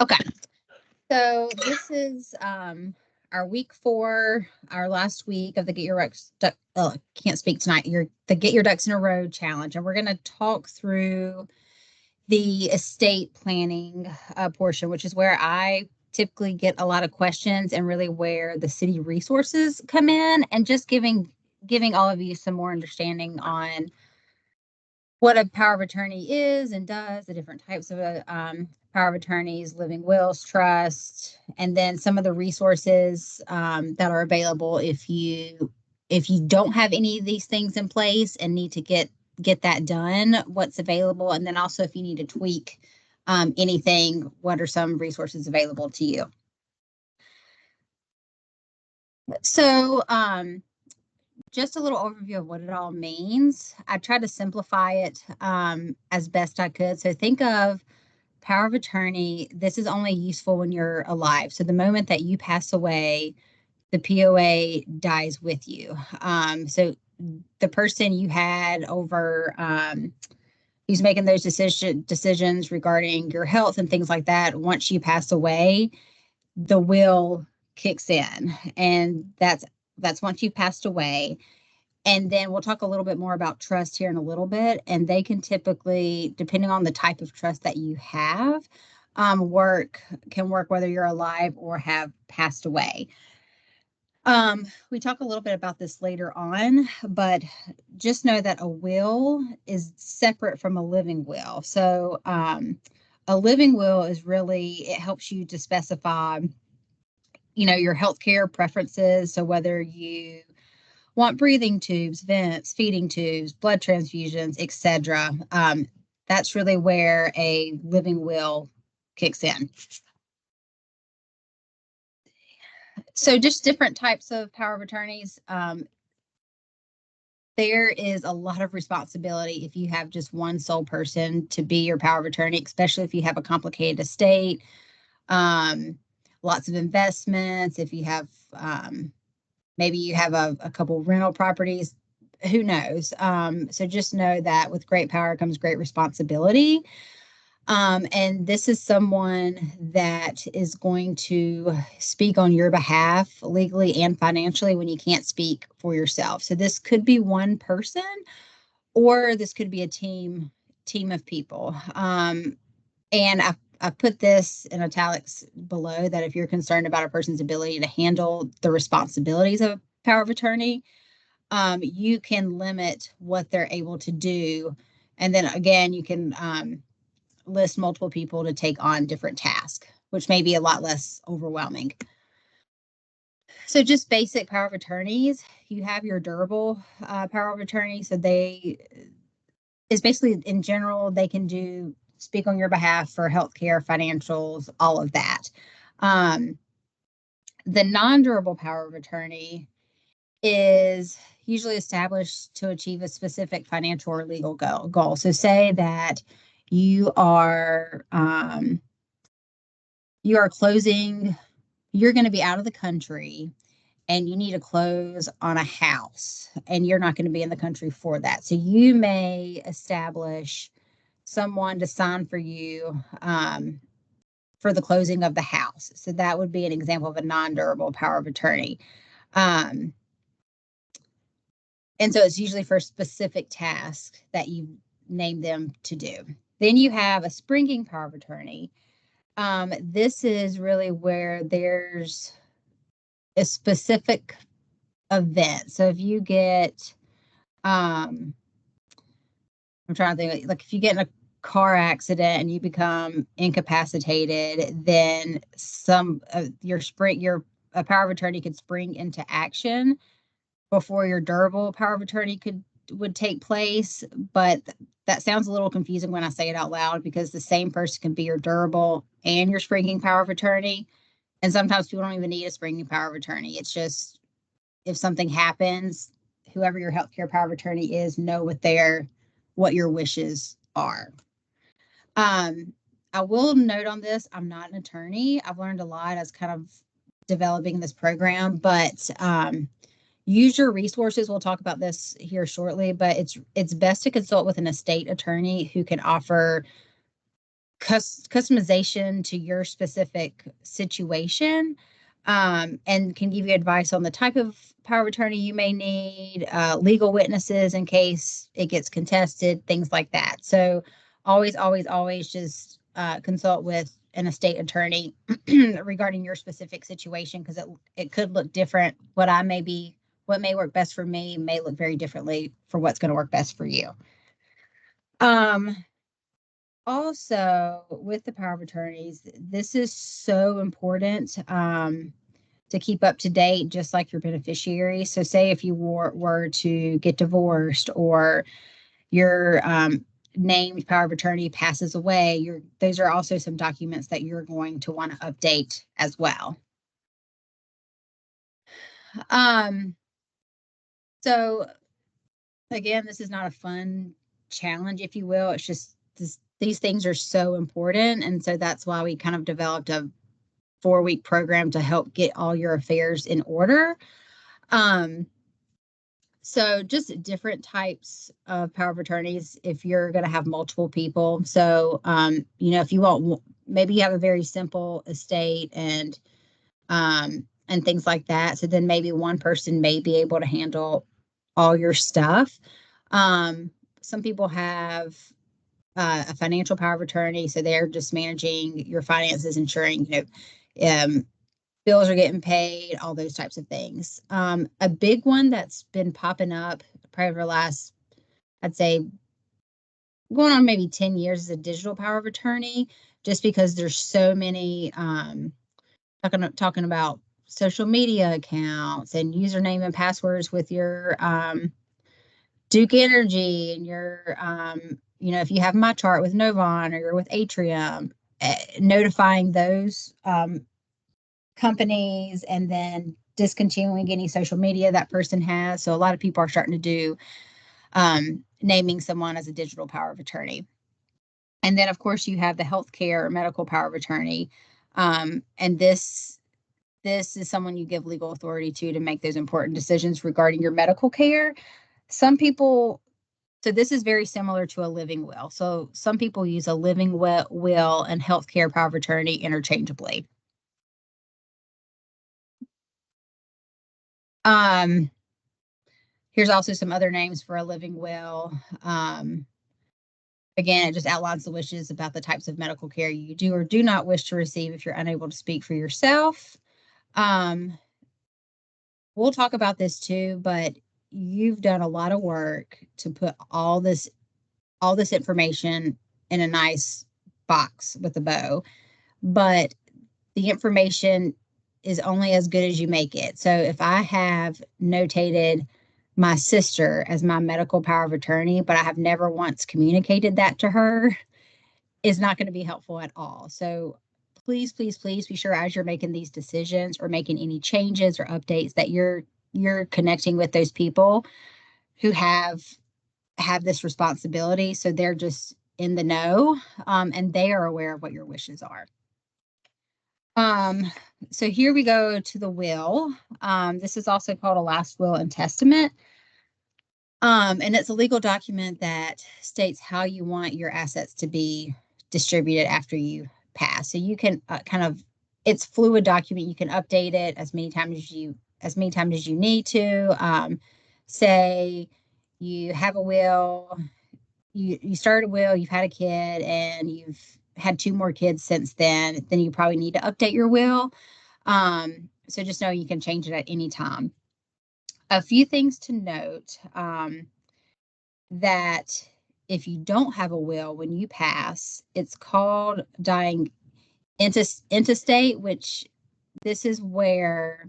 Okay. So this is our week 4, our last week of the Get Your Ducks. Can't speak tonight. The Get Your Ducks in a Row challenge, and we're going to talk through the estate planning portion, which is where I typically get a lot of questions, and really where the city resources come in, and just giving all of you some more understanding on what a power of attorney is and does, the different types of power of attorneys, living wills, trust, and then some of the resources that are available if you don't have any of these things in place and need to get that done, what's available, and then also if you need to tweak anything, what are some resources available to you. So just a little overview of what it all means. I tried to simplify it as best I could. So think of power of attorney. This is only useful when you're alive. So the moment that you pass away, the POA dies with you. So the person you had over, who's making those decisions regarding your health and things like that, once you pass away, the will kicks in, and that's once you've passed away. And then we'll talk a little bit more about trust here in a little bit. And they can typically, depending on the type of trust that you have, work whether you're alive or have passed away. We talk a little bit about this later on, but just know that a will is separate from a living will. So a living will is really, it helps you to specify, your healthcare preferences. So whether you want breathing tubes, vents, feeding tubes, blood transfusions, etc. That's really where a living will kicks in. So just different types of power of attorneys. There is a lot of responsibility if you have just one sole person to be your power of attorney, especially if you have a complicated estate, lots of investments, if you have maybe you have a couple rental properties, who knows? So just know that with great power comes great responsibility. And this is someone that is going to speak on your behalf legally and financially when you can't speak for yourself. So this could be one person, or this could be a team of people. And I put this in italics below, that if you're concerned about a person's ability to handle the responsibilities of a power of attorney, you can limit what they're able to do. And then again, you can list multiple people to take on different tasks, which may be a lot less overwhelming. So just basic power of attorneys, you have your durable power of attorney. So it's basically, in general, they can speak on your behalf for healthcare, financials, all of that. The non-durable power of attorney is usually established to achieve a specific financial or legal goal. So say that you are closing, you're going to be out of the country and you need to close on a house, and you're not going to be in the country for that. So you may establish someone to sign for you for the closing of the house. So that would be an example of a non-durable power of attorney. And so it's usually for a specific task that you name them to do. Then you have a springing power of attorney. This is really where there's a specific event. So if you get, I'm trying to think, like if you get in a car accident and you become incapacitated, then your power of attorney could spring into action before your durable power of attorney would take place. But that sounds a little confusing when I say it out loud, because the same person can be your durable and your springing power of attorney. And sometimes people don't even need a springing power of attorney. It's just, if something happens, whoever your healthcare power of attorney is, know what your wishes are. I will note on this, I'm not an attorney. I've learned a lot as kind of developing this program, but use your resources. We'll talk about this here shortly, but it's best to consult with an estate attorney who can offer customization to your specific situation, and can give you advice on the type of power of attorney you may need, legal witnesses in case it gets contested, things like that. So always just consult with an estate attorney regarding your specific situation, because it could look different. What may work best for me may look very differently for what's going to work best for you. Also, with the power of attorneys, this is so important to keep up to date, just like your beneficiary. So say if you were to get divorced, or your named power of attorney passes away, those are also some documents that you're going to want to update as well. So again, this is not a fun challenge, if you will. It's just these things are so important. And so that's why we kind of developed a 4-week program to help get all your affairs in order. So just different types of power of attorneys if you're going to have multiple people. So, if you want, maybe you have a very simple estate and things like that. So then maybe one person may be able to handle all your stuff. Some people have a financial power of attorney, so they're just managing your finances, ensuring, bills are getting paid, all those types of things. A big one that's been popping up probably over the last, I'd say, going on maybe 10 years, is a digital power of attorney, just because there's so many talking about social media accounts and username and passwords with your Duke Energy and your, if you have My Chart with Novon or you're with Atrium, notifying those companies and then discontinuing any social media that person has. So a lot of people are starting to do naming someone as a digital power of attorney. And then, of course, you have the healthcare or medical power of attorney. And this is someone you give legal authority to make those important decisions regarding your medical care. Some people, so this is very similar to a living will. So some people use a living will and healthcare power of attorney interchangeably. Here's also some other names for a living will. Again, it just outlines the wishes about the types of medical care you do or do not wish to receive if you're unable to speak for yourself. We'll talk about this too, but you've done a lot of work to put all this information in a nice box with a bow, but the information is only as good as you make it. So if I have notated my sister as my medical power of attorney, but I have never once communicated that to her, is not going to be helpful at all. So please be sure, as you're making these decisions or making any changes or updates, that you're connecting with those people who have this responsibility, so they're just in the know, and they are aware of what your wishes are. So here we go to the will. This is also called a last will and testament. And it's a legal document that states how you want your assets to be distributed after you pass. So you can it's fluid document. You can update it as many times as you need to. Say you have a will, you started a will, you've had a kid, and you've had 2 more kids since then you probably need to update your will. So just know you can change it at any time. A few things to note, that if you don't have a will when you pass, it's called dying intestate, which this is where,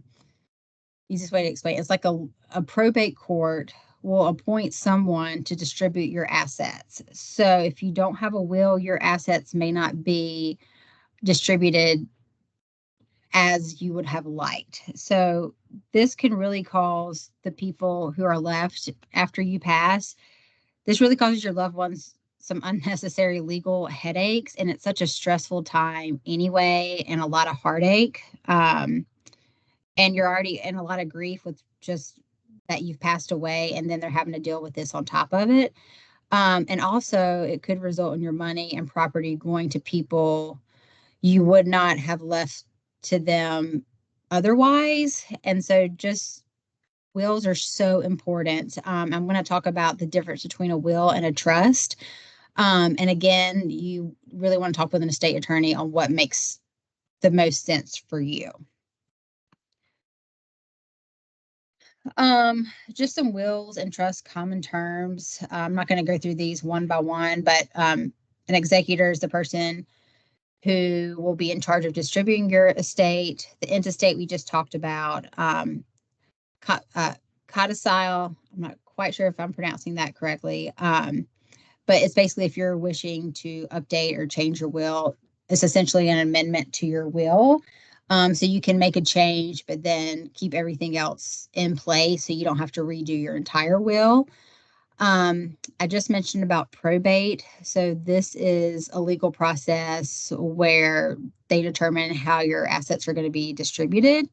easiest way to explain, it's like a probate court will appoint someone to distribute your assets. So if you don't have a will, your assets may not be distributed as you would have liked. So this can really cause the people who are left after you pass, this really causes your loved ones some unnecessary legal headaches. And it's such a stressful time anyway, and a lot of heartache. And you're already in a lot of grief with just that you've passed away, and then they're having to deal with this on top of it. And also it could result in your money and property going to people you would not have left to them otherwise. And so just wills are so important. I'm going to talk about the difference between a will and a trust. And again, you really want to talk with an estate attorney on what makes the most sense for you. Just some wills and trust common terms. I'm not going to go through these one by one, but an executor is the person who will be in charge of distributing your estate. The intestate we just talked about. Codicil, I'm not quite sure if I'm pronouncing that correctly, but it's basically if you're wishing to update or change your will, it's essentially an amendment to your will. So you can make a change, but then keep everything else in place so you don't have to redo your entire will. I just mentioned about probate. So this is a legal process where they determine how your assets are going to be distributed.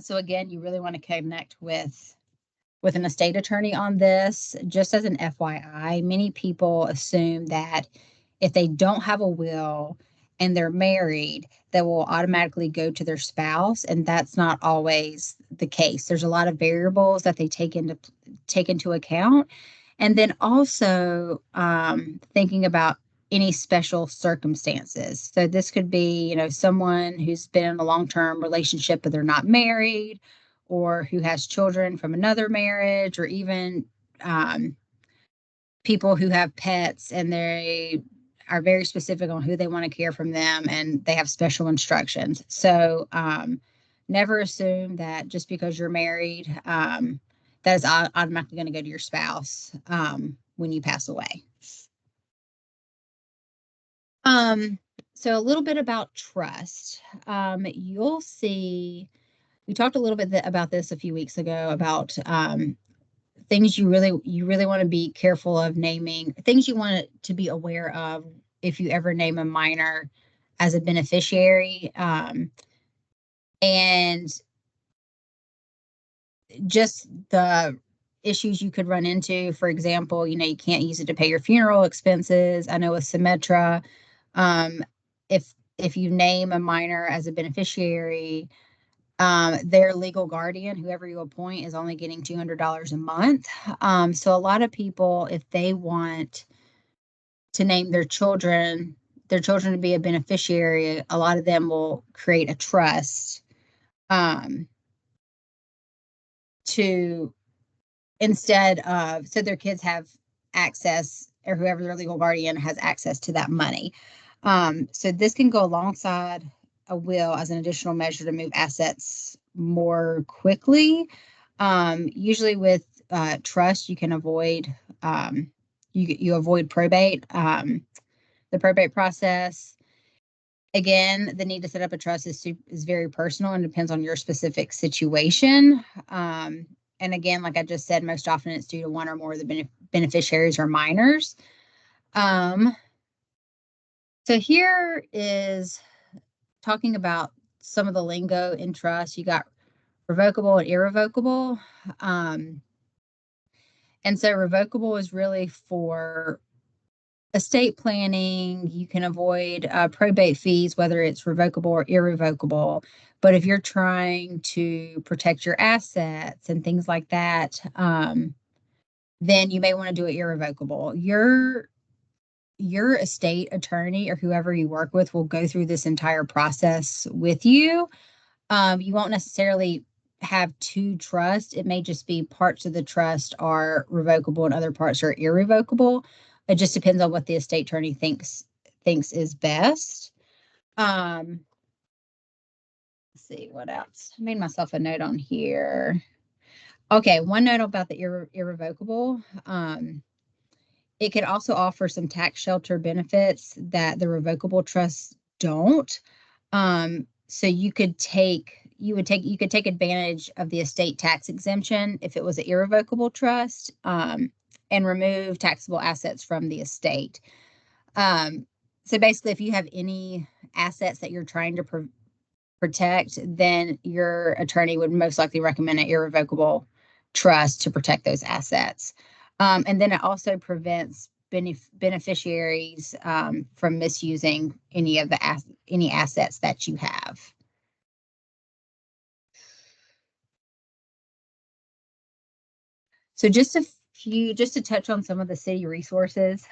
So again, you really want to connect with an estate attorney on this. Just as an FYI, many people assume that if they don't have a will and they're married, that will automatically go to their spouse, and that's not always the case. There's a lot of variables that they take into account, and then also thinking about any special circumstances. So this could be, someone who's been in a long-term relationship but they're not married, or who has children from another marriage, or even people who have pets and they are very specific on who they want to care from them and they have special instructions. So never assume that just because you're married, that is automatically going to go to your spouse when you pass away. So a little bit about trust. You'll see, we talked a little bit about this a few weeks ago about things you really want to be careful of naming, things you want to be aware of if you ever name a minor as a beneficiary, and just the issues you could run into. For example, you can't use it to pay your funeral expenses. I know with Symetra, if you name a minor as a beneficiary, their legal guardian, whoever you appoint, is only getting $200 a month. So a lot of people, if they want to name their children to be a beneficiary, a lot of them will create a trust to instead of, so their kids have access, or whoever their legal guardian has access to that money. So this can go alongside a will as an additional measure to move assets more quickly. Usually with trust, you can avoid you avoid probate, the probate process. Again, the need to set up a trust is very personal and depends on your specific situation. And again, like I just said, most often it's due to one or more of the beneficiaries or minors. So here is talking about some of the lingo in trust. You got revocable and irrevocable. And so revocable is really for estate planning. You can avoid probate fees, whether it's revocable or irrevocable. But if you're trying to protect your assets and things like that, then you may want to do it irrevocable. Your estate attorney or whoever you work with will go through this entire process with you. You won't necessarily have two trusts. It may just be parts of the trust are revocable and other parts are irrevocable. It just depends on what the estate attorney thinks is best. Let's see what else. I made myself a note on here. Okay, one note about the irrevocable. It could also offer some tax shelter benefits that the revocable trusts don't. So you could take advantage of the estate tax exemption if it was an irrevocable trust, and remove taxable assets from the estate. So basically, if you have any assets that you're trying to protect, then your attorney would most likely recommend an irrevocable trust to protect those assets. And then it also prevents beneficiaries from misusing any of the any assets that you have. So just to touch on some of the city resources,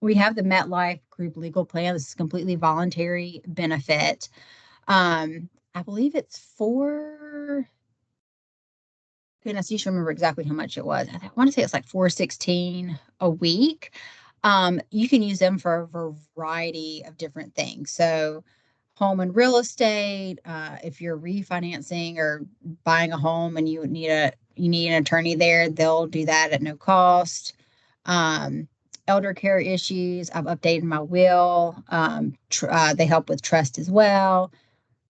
we have the MetLife Group Legal Plan. This is completely voluntary benefit. I believe it's goodness, you should remember exactly how much it was. I want to say it's like $416 a week. You can use them for a variety of different things. So home and real estate, if you're refinancing or buying a home and you need an attorney there, they'll do that at no cost. Elder care issues, I've updated my will. They help with trust as well.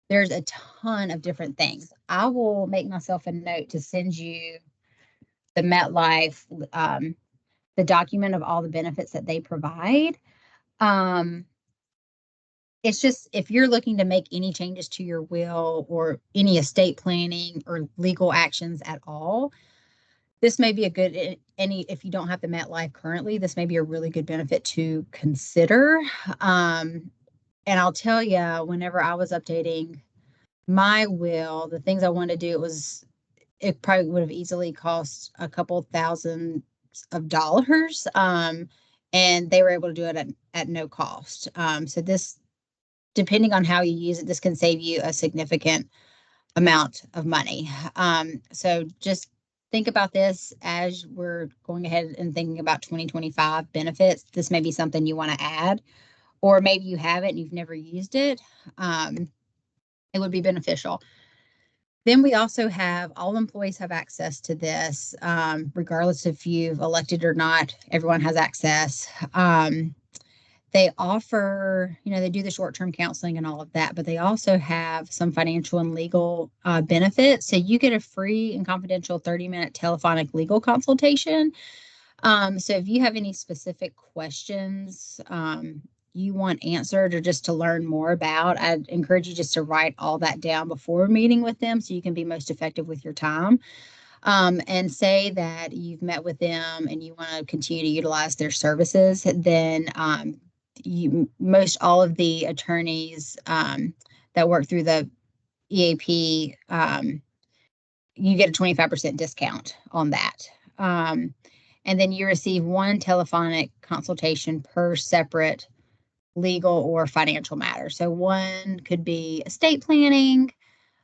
There's a ton of different things. I will make myself a note to send you the MetLife, the document of all the benefits that they provide. It's just, if you're looking to make any changes to your will or any estate planning or legal actions at all, this may be a good, if you don't have the MetLife currently, this may be a really good benefit to consider. And I'll tell you, whenever I was updating my will, the things I wanted to do, it probably would have easily cost a couple thousand of dollars. And they were able to do it at no cost. So this, depending on how you use it, this can save you a significant amount of money. So just think about this as we're going ahead and thinking about 2025 benefits. This may be something you want to add, or maybe you have it and you've never used it. It would be beneficial. Then we also have all employees have access to this, regardless if you've elected or not. Everyone has access. They offer, they do the short-term counseling and all of that, but they also have some financial and legal benefits. So you get a free and confidential 30-minute telephonic legal consultation. So if you have any specific questions you want answered or just to learn more about, I'd encourage you just to write all that down before meeting with them so you can be most effective with your time. And say that you've met with them and you want to continue to utilize their services, then most all of the attorneys that work through the EAP, you get a 25% discount on that. And then you receive one telephonic consultation per separate legal or financial matter. So one could be estate planning.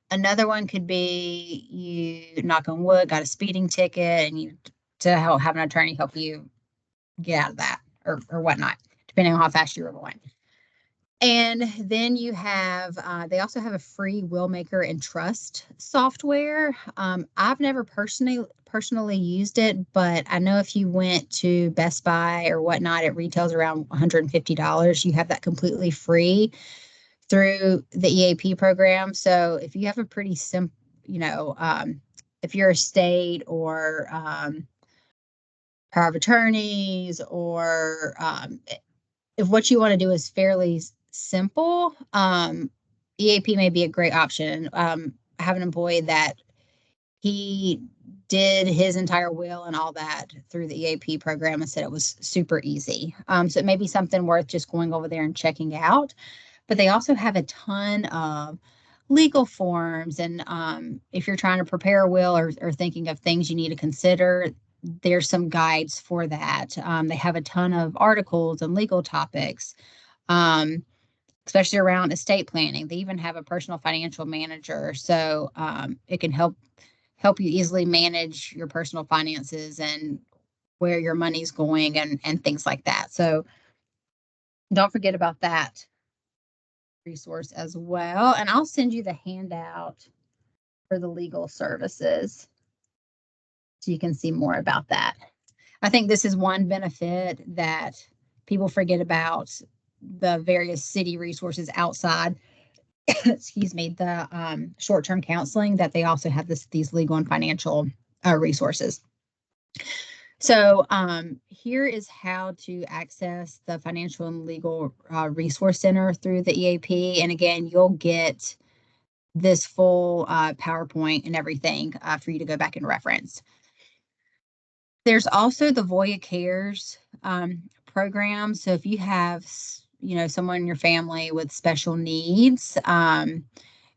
Another one could be you, knock on wood, got a speeding ticket and you to have an attorney help you get out of that or whatnot, depending on how fast you were going. And then you have, they also have a free Willmaker and Trust software. I've never personally used it, but I know if you went to Best Buy or whatnot, it retails around $150. You have that completely free through the EAP program. So if you have a pretty simple, if you're a state or power of attorneys, or if what you want to do is fairly simple, EAP may be a great option. I have an employee that he did his entire will and all that through the EAP program and said it was super easy. So it may be something worth just going over there and checking out. But they also have a ton of legal forms. And if you're trying to prepare a will or thinking of things you need to consider, there's some guides for that. They have a ton of articles and legal topics, especially around estate planning. They even have a personal financial manager. So it can help you easily manage your personal finances and where your money's going and things like that. So don't forget about that resource as well. And I'll send you the handout for the legal services so you can see more about that. I think this is one benefit that people forget about, the various city resources outside, excuse me, the short-term counseling, that they also have these legal and financial resources. So here is how to access the Financial and Legal Resource Center through the EAP. And again, you'll get this full PowerPoint and everything for you to go back and reference. There's also the Voya Cares program. So if you have, someone in your family with special needs, and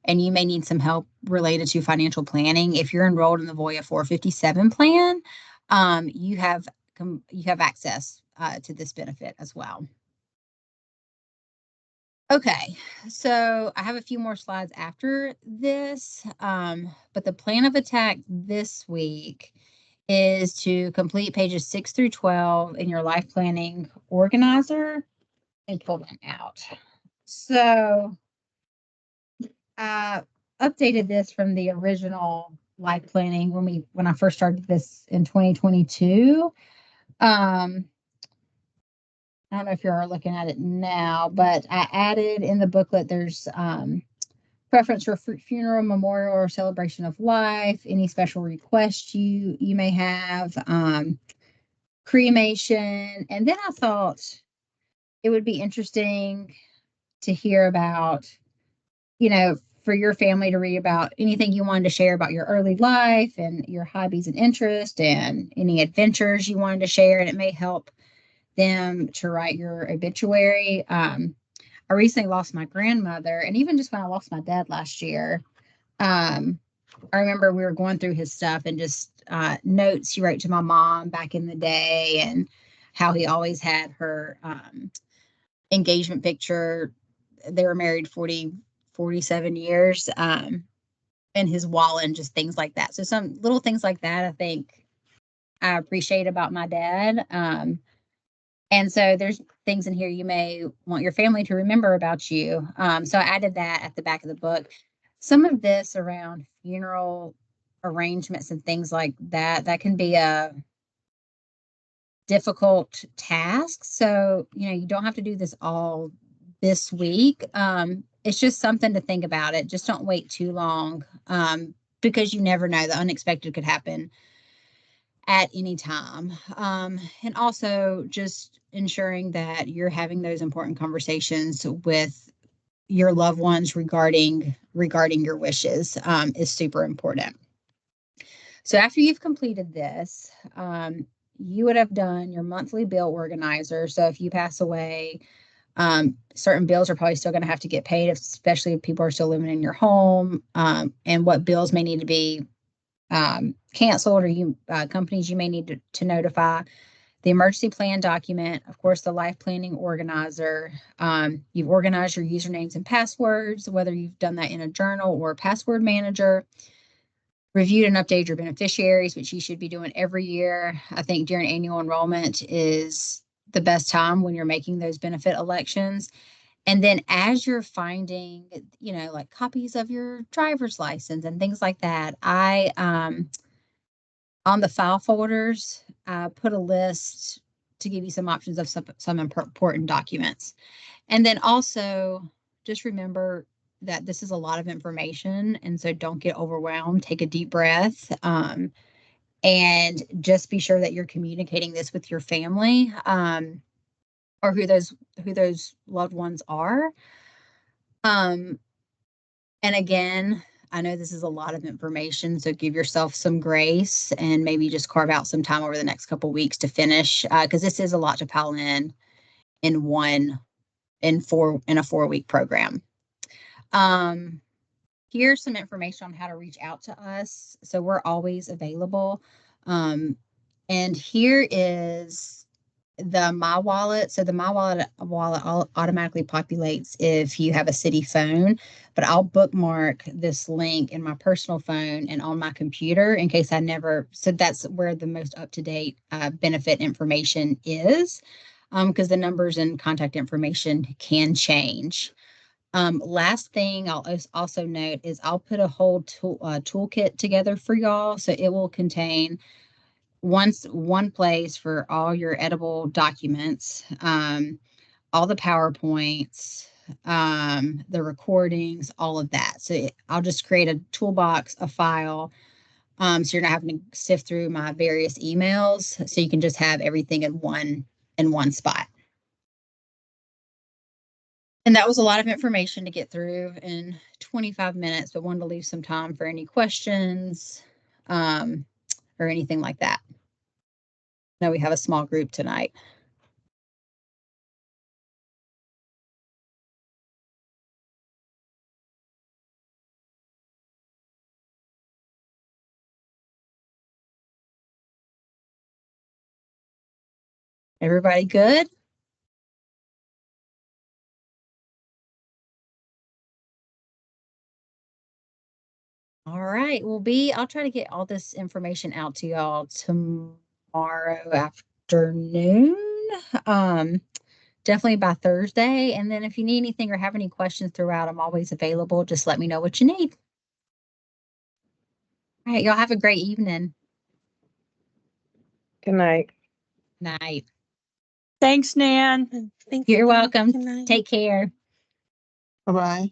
you may need some help related to financial planning, if you're enrolled in the Voya 457 plan, you have access to this benefit as well. Okay, so I have a few more slides after this, but the plan of attack this week is to complete pages 6 through 12 in your life planning organizer and pull them out. So I updated this from the original life planning when I first started this in 2022. I don't know if you're looking at it now, but I added in the booklet, there's preference for funeral, memorial, or celebration of life, any special requests you may have, cremation. And then I thought it would be interesting to hear about, for your family to read about anything you wanted to share about your early life and your hobbies and interests and any adventures you wanted to share. And it may help them to write your obituary. I recently lost my grandmother, and even just when I lost my dad last year, I remember we were going through his stuff and just notes he wrote to my mom back in the day, and how he always had her engagement picture. They were married 47 years, in his wallet, and just things like that. So some little things like that I think I appreciate about my dad. And so there's things in here you may want your family to remember about you. So I added that at the back of the book. Some of this around funeral arrangements and things like that, that can be a difficult task. So, you don't have to do this all this week. It's just something to think about it. Just don't wait too long, because you never know. The unexpected could happen at any time. And also just ensuring that you're having those important conversations with your loved ones regarding your wishes, is super important. So after you've completed this, you would have done your monthly bill organizer. So if you pass away, certain bills are probably still going to have to get paid, especially if people are still living in your home, and what bills may need to be canceled, or companies you may need to notify. The emergency plan document, of course, the life planning organizer. You've organized your usernames and passwords, whether you've done that in a journal or a password manager. Reviewed and updated your beneficiaries, which you should be doing every year. I think during annual enrollment is the best time when you're making those benefit elections. And then as you're finding, like copies of your driver's license and things like that, I, on the file folders, put a list to give you some options of some important documents. And then also just remember that this is a lot of information. And so don't get overwhelmed. Take a deep breath. And just be sure that you're communicating this with your family, or who those loved ones are. And again, I know this is a lot of information, so give yourself some grace and maybe just carve out some time over the next couple of weeks to finish, because this is a lot to pile in a 4-week program. Here's some information on how to reach out to us. So we're always available. And here is the My Wallet. So the My Wallet automatically populates if you have a city phone, but I'll bookmark this link in my personal phone and on my computer in case so that's where the most up-to-date benefit information is, because the numbers and contact information can change. Last thing I'll also note is I'll put a whole toolkit together for y'all. So it will contain one place for all your edible documents, all the PowerPoints, the recordings, all of that. So I'll just create a toolbox, a file, so you're not having to sift through my various emails. So you can just have everything in one spot. And that was a lot of information to get through in 25 minutes, but wanted to leave some time for any questions, or anything like that. know we have a small group tonight. Everybody good? All right. Well, I'll try to get all this information out to y'all tomorrow afternoon. Um, definitely by Thursday. And then if you need anything or have any questions throughout, I'm always available. Just let me know what you need. All right. Y'all have a great evening. Good night. Night. Thanks, Nan. You're welcome. Take care. Bye-bye.